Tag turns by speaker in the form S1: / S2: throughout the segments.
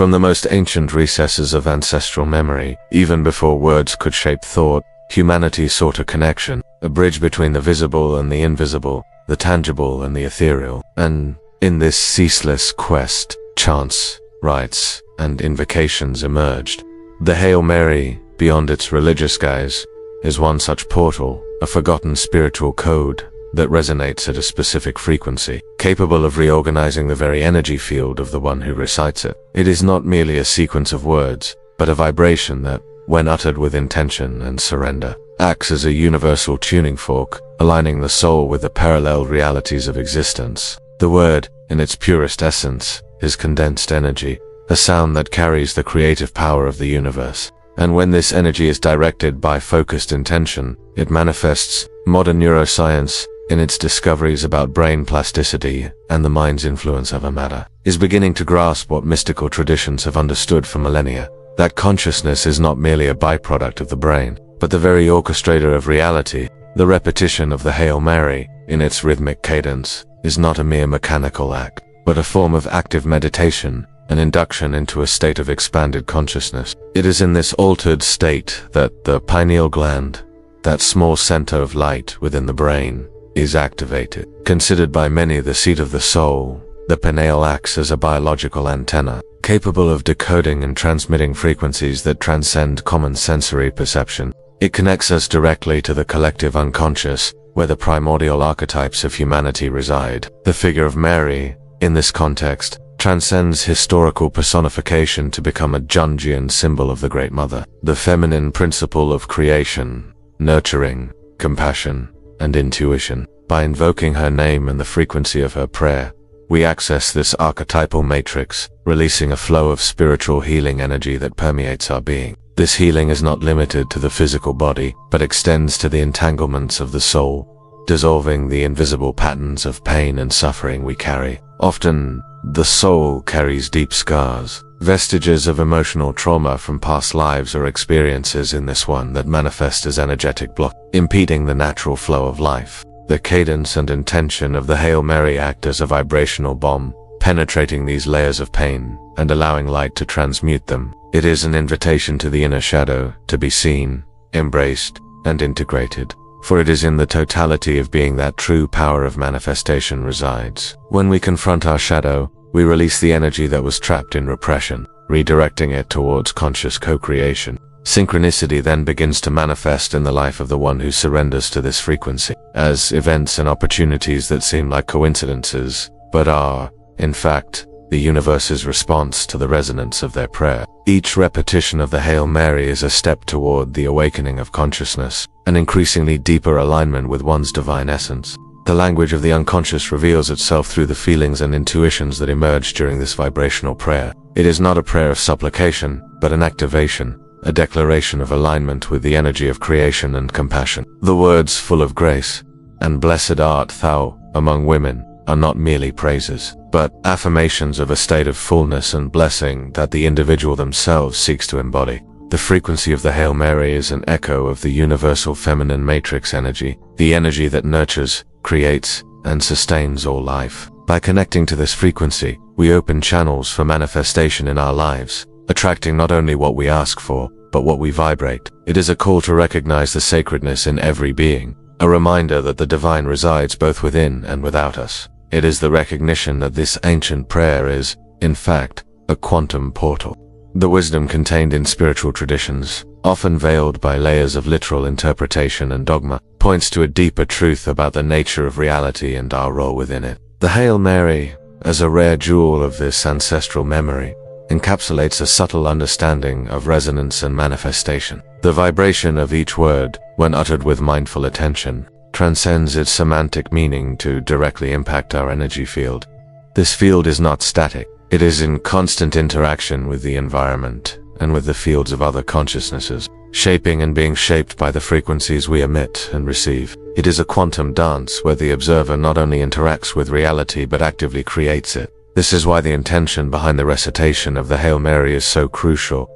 S1: From the most ancient recesses of ancestral memory, even before words could shape thought, humanity sought a connection, a bridge between the visible and the invisible, the tangible and the ethereal. And in this ceaseless quest, chants, rites, and invocations emerged. The Hail Mary, beyond its religious guise, is one such portal, a forgotten spiritual code that resonates at a specific frequency, capable of reorganizing the very energy field of the one who recites it. It is not merely a sequence of words, but a vibration that, when uttered with intention and surrender, acts as a universal tuning fork, aligning the soul with the parallel realities of existence. The word, in its purest essence, is condensed energy, a sound that carries the creative power of the universe. And when this energy is directed by focused intention, it manifests. Modern neuroscience, in its discoveries about brain plasticity and the mind's influence over matter, is beginning to grasp what mystical traditions have understood for millennia, that consciousness is not merely a byproduct of the brain, but the very orchestrator of reality. The repetition of the Hail Mary, in its rhythmic cadence, is not a mere mechanical act, but a form of active meditation, an induction into a state of expanded consciousness. It is in this altered state that the pineal gland, that small center of light within the brain, is activated. Considered by many the seat of the soul, the pineal acts as a biological antenna, capable of decoding and transmitting frequencies that transcend common sensory perception. It connects us directly to the collective unconscious, where the primordial archetypes of humanity reside. The figure of Mary, in this context, transcends historical personification to become a Jungian symbol of the Great Mother, the feminine principle of creation, nurturing, compassion, and intuition. By invoking her name and the frequency of her prayer, we access this archetypal matrix, releasing a flow of spiritual healing energy that permeates our being. This healing is not limited to the physical body, but extends to the entanglements of the soul, dissolving the invisible patterns of pain and suffering we carry. Often, the soul carries deep scars, vestiges of emotional trauma from past lives or experiences in this one that manifest as energetic blocks, impeding the natural flow of life. The cadence and intention of the Hail Mary act as a vibrational bomb, penetrating these layers of pain and allowing light to transmute them. It is an invitation to the inner shadow to be seen, embraced, and integrated. For it is in the totality of being that true power of manifestation resides. When we confront our shadow, we release the energy that was trapped in repression, redirecting it towards conscious co-creation. Synchronicity then begins to manifest in the life of the one who surrenders to this frequency, as events and opportunities that seem like coincidences, but are, in fact, the universe's response to the resonance of their prayer. Each repetition of the Hail Mary is a step toward the awakening of consciousness, an increasingly deeper alignment with one's divine essence. The language of the unconscious reveals itself through the feelings and intuitions that emerge during this vibrational prayer. It is not a prayer of supplication, but an activation, a declaration of alignment with the energy of creation and compassion. The words full of grace, and blessed art thou among women, are not merely praises, but affirmations of a state of fullness and blessing that the individual themselves seeks to embody. The frequency of the Hail Mary is an echo of the universal feminine matrix energy, the energy that nurtures, creates, and sustains all life. By connecting to this frequency, we open channels for manifestation in our lives, attracting not only what we ask for, but what we vibrate. It is a call to recognize the sacredness in every being, a reminder that the divine resides both within and without us. It is the recognition that this ancient prayer is, in fact, a quantum portal. The wisdom contained in spiritual traditions, often veiled by layers of literal interpretation and dogma, points to a deeper truth about the nature of reality and our role within it. The Hail Mary, as a rare jewel of this ancestral memory, encapsulates a subtle understanding of resonance and manifestation. The vibration of each word, when uttered with mindful attention, transcends its semantic meaning to directly impact our energy field. This field is not static. It is in constant interaction with the environment and with the fields of other consciousnesses, shaping and being shaped by the frequencies we emit and receive. It is a quantum dance where the observer not only interacts with reality but actively creates it. This is why the intention behind the recitation of the Hail Mary is so crucial.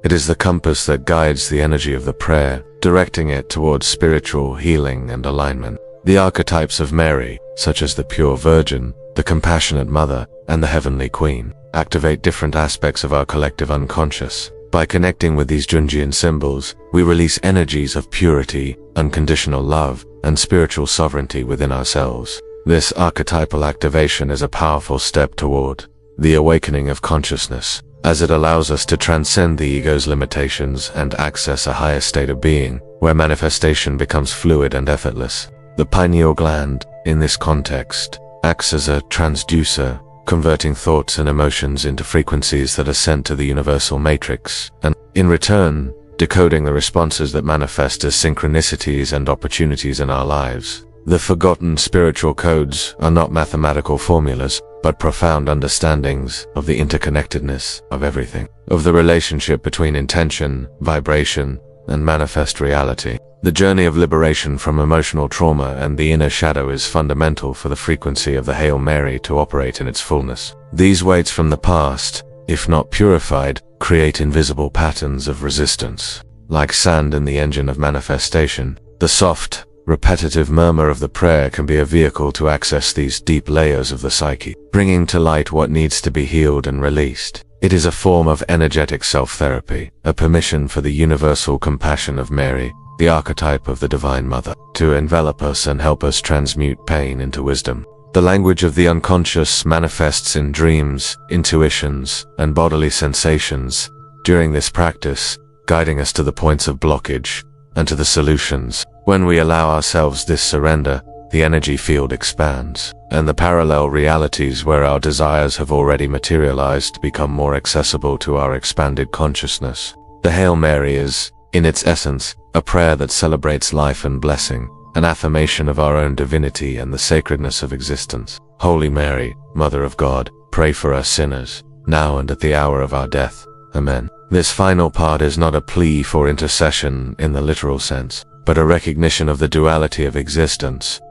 S1: It is the compass that guides the energy of the prayer, directing it towards spiritual healing and alignment. The archetypes of Mary, such as the pure Virgin, the compassionate Mother, and the Heavenly Queen, activate different aspects of our collective unconscious. By connecting with these Jungian symbols, we release energies of purity, unconditional love, and spiritual sovereignty within ourselves. This archetypal activation is a powerful step toward the awakening of consciousness, as it allows us to transcend the ego's limitations and access a higher state of being, where manifestation becomes fluid and effortless. The pineal gland, in this context, acts as a transducer, converting thoughts and emotions into frequencies that are sent to the universal matrix, and, in return, decoding the responses that manifest as synchronicities and opportunities in our lives. The forgotten spiritual codes are not mathematical formulas, but profound understandings of the interconnectedness of everything, of the relationship between intention, vibration, and manifest reality. The journey of liberation from emotional trauma and the inner shadow is fundamental for the frequency of the Hail Mary to operate in its fullness. These weights from the past, if not purified, create invisible patterns of resistance. Like sand in the engine of manifestation, the soft, repetitive murmur of the prayer can be a vehicle to access these deep layers of the psyche, bringing to light what needs to be healed and released. It is a form of energetic self-therapy, a permission for the universal compassion of Mary, the archetype of the Divine Mother, to envelop us and help us transmute pain into wisdom. The language of the unconscious manifests in dreams, intuitions, and bodily sensations. During this practice, guiding us to the points of blockage and to the solutions. When we allow ourselves this surrender, the energy field expands, and the parallel realities where our desires have already materialized become more accessible to our expanded consciousness. The Hail Mary is, in its essence, a prayer that celebrates life and blessing, an affirmation of our own divinity and the sacredness of existence. Holy Mary, Mother of God, pray for us sinners, now and at the hour of our death. Amen. This final part is not a plea for intercession in the literal sense, but a recognition of the duality of existence,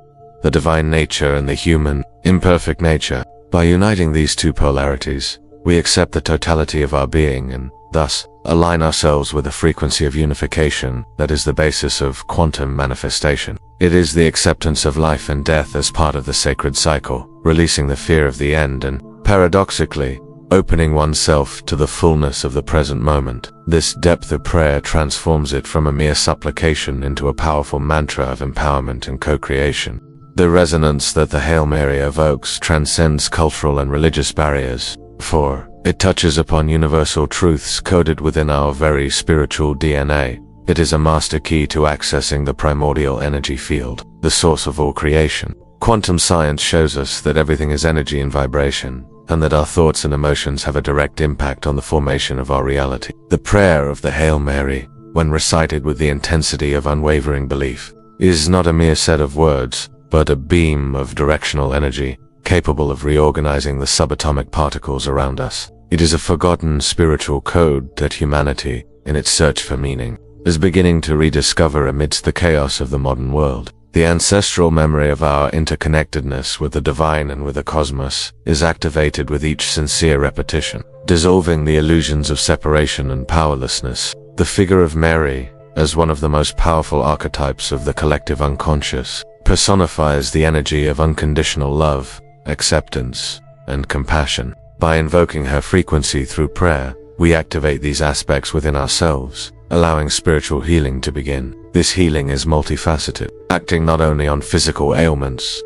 S1: the divine nature and the human, imperfect nature. By uniting these two polarities, we accept the totality of our being and, thus, align ourselves with a frequency of unification that is the basis of quantum manifestation. It is the acceptance of life and death as part of the sacred cycle, releasing the fear of the end and, paradoxically, opening oneself to the fullness of the present moment. This depth of prayer transforms it from a mere supplication into a powerful mantra of empowerment and co-creation. The resonance that the Hail Mary evokes transcends cultural and religious barriers, for it touches upon universal truths coded within our very spiritual DNA. It is a master key to accessing the primordial energy field, the source of all creation. Quantum science shows us that everything is energy and vibration, and that our thoughts and emotions have a direct impact on the formation of our reality. The prayer of the Hail Mary, when recited with the intensity of unwavering belief, is not a mere set of words, but a beam of directional energy, capable of reorganizing the subatomic particles around us. It is a forgotten spiritual code that humanity, in its search for meaning, is beginning to rediscover amidst the chaos of the modern world. The ancestral memory of our interconnectedness with the divine and with the cosmos is activated with each sincere repetition, dissolving the illusions of separation and powerlessness. The figure of Mary, as one of the most powerful archetypes of the collective unconscious, personifies the energy of unconditional love, acceptance, and compassion. By invoking her frequency through prayer, we activate these aspects within ourselves, allowing spiritual healing to begin. This healing is multifaceted, acting not only on physical ailments,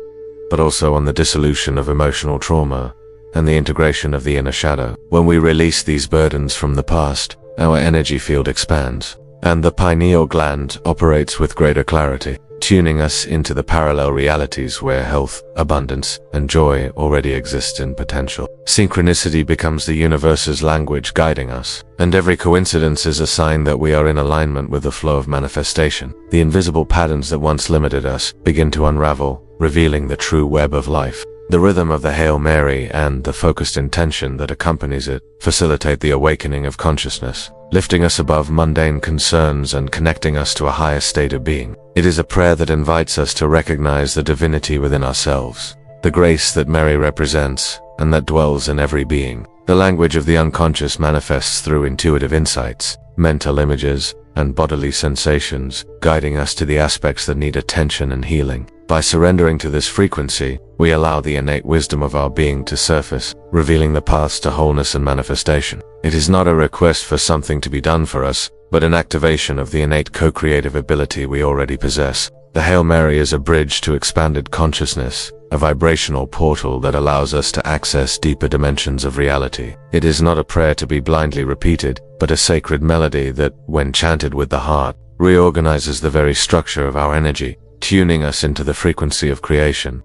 S1: but also on the dissolution of emotional trauma and the integration of the inner shadow. When we release these burdens from the past, our energy field expands, and the pineal gland operates with greater clarity, tuning us into the parallel realities where health, abundance, and joy already exist in potential. Synchronicity becomes the universe's language guiding us, and every coincidence is a sign that we are in alignment with the flow of manifestation. The invisible patterns that once limited us begin to unravel, revealing the true web of life. The rhythm of the Hail Mary and the focused intention that accompanies it facilitate the awakening of consciousness, lifting us above mundane concerns and connecting us to a higher state of being. It is a prayer that invites us to recognize the divinity within ourselves, the grace that Mary represents, and that dwells in every being. The language of the unconscious manifests through intuitive insights, mental images, and bodily sensations, guiding us to the aspects that need attention and healing. By surrendering to this frequency, we allow the innate wisdom of our being to surface, revealing the paths to wholeness and manifestation. It is not a request for something to be done for us, but an activation of the innate co-creative ability we already possess. The Hail Mary is a bridge to expanded consciousness, a vibrational portal that allows us to access deeper dimensions of reality. It is not a prayer to be blindly repeated, but a sacred melody that, when chanted with the heart, reorganizes the very structure of our energy, tuning us into the frequency of creation.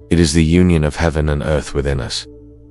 S1: It is the union of heaven and earth within us,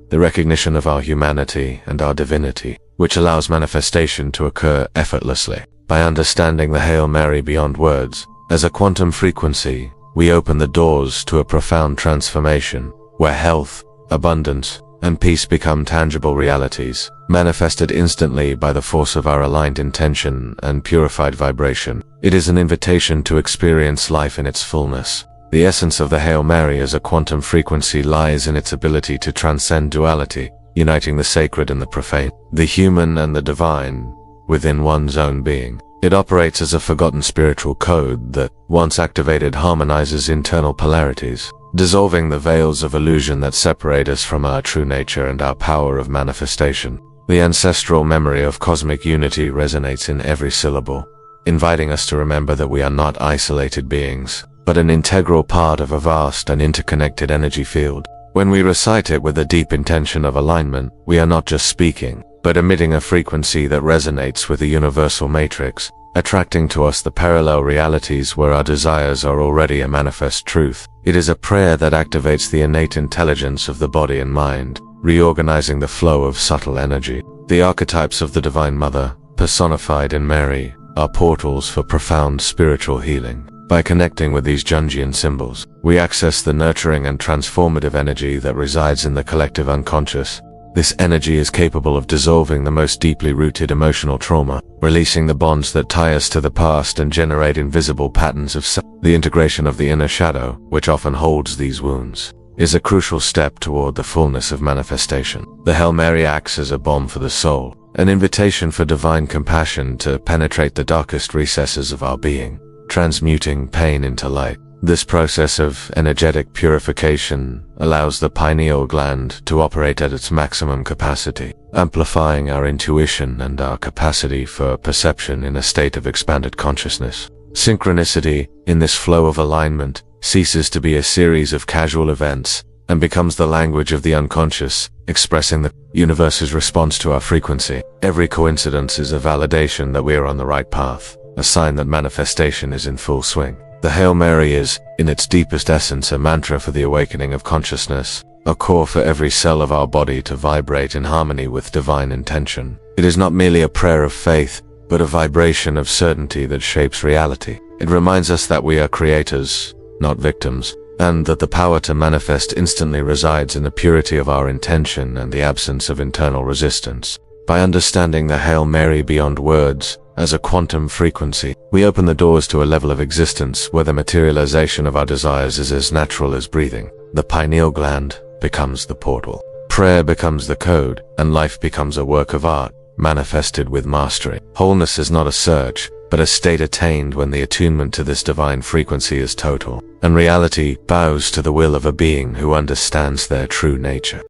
S1: the recognition of our humanity and our divinity, which allows manifestation to occur effortlessly. By understanding the Hail Mary beyond words, as a quantum frequency, we open the doors to a profound transformation, where health, abundance, and peace become tangible realities, manifested instantly by the force of our aligned intention and purified vibration. It is an invitation to experience life in its fullness. The essence of the Hail Mary as a quantum frequency lies in its ability to transcend duality, uniting the sacred and the profane, the human and the divine, within one's own being. It operates as a forgotten spiritual code that, once activated, harmonizes internal polarities, dissolving the veils of illusion that separate us from our true nature and our power of manifestation. The ancestral memory of cosmic unity resonates in every syllable, inviting us to remember that we are not isolated beings, but an integral part of a vast and interconnected energy field. When we recite it with a deep intention of alignment, we are not just speaking, but emitting a frequency that resonates with the universal matrix, attracting to us the parallel realities where our desires are already a manifest truth. It is a prayer that activates the innate intelligence of the body and mind, reorganizing the flow of subtle energy. The archetypes of the Divine Mother, personified in Mary, are portals for profound spiritual healing. By connecting with these Jungian symbols, we access the nurturing and transformative energy that resides in the collective unconscious. This energy is capable of dissolving the most deeply rooted emotional trauma, releasing the bonds that tie us to the past and generate invisible patterns of self. The integration of the inner shadow, which often holds these wounds, is a crucial step toward the fullness of manifestation. The Hail Mary acts as a balm for the soul, an invitation for divine compassion to penetrate the darkest recesses of our being, transmuting pain into light. This process of energetic purification allows the pineal gland to operate at its maximum capacity, amplifying our intuition and our capacity for perception in a state of expanded consciousness. Synchronicity, in this flow of alignment, ceases to be a series of casual events and becomes the language of the unconscious, expressing the universe's response to our frequency. Every coincidence is a validation that we are on the right path, a sign that manifestation is in full swing. The Hail Mary is, in its deepest essence, a mantra for the awakening of consciousness, a core for every cell of our body to vibrate in harmony with divine intention. It is not merely a prayer of faith, but a vibration of certainty that shapes reality. It reminds us that we are creators, not victims, and that the power to manifest instantly resides in the purity of our intention and the absence of internal resistance. By understanding the Hail Mary beyond words, as a quantum frequency, we open the doors to a level of existence where the materialization of our desires is as natural as breathing. The pineal gland becomes the portal. Prayer becomes the code, and life becomes a work of art, manifested with mastery. Wholeness is not a search, but a state attained when the attunement to this divine frequency is total, and reality bows to the will of a being who understands their true nature.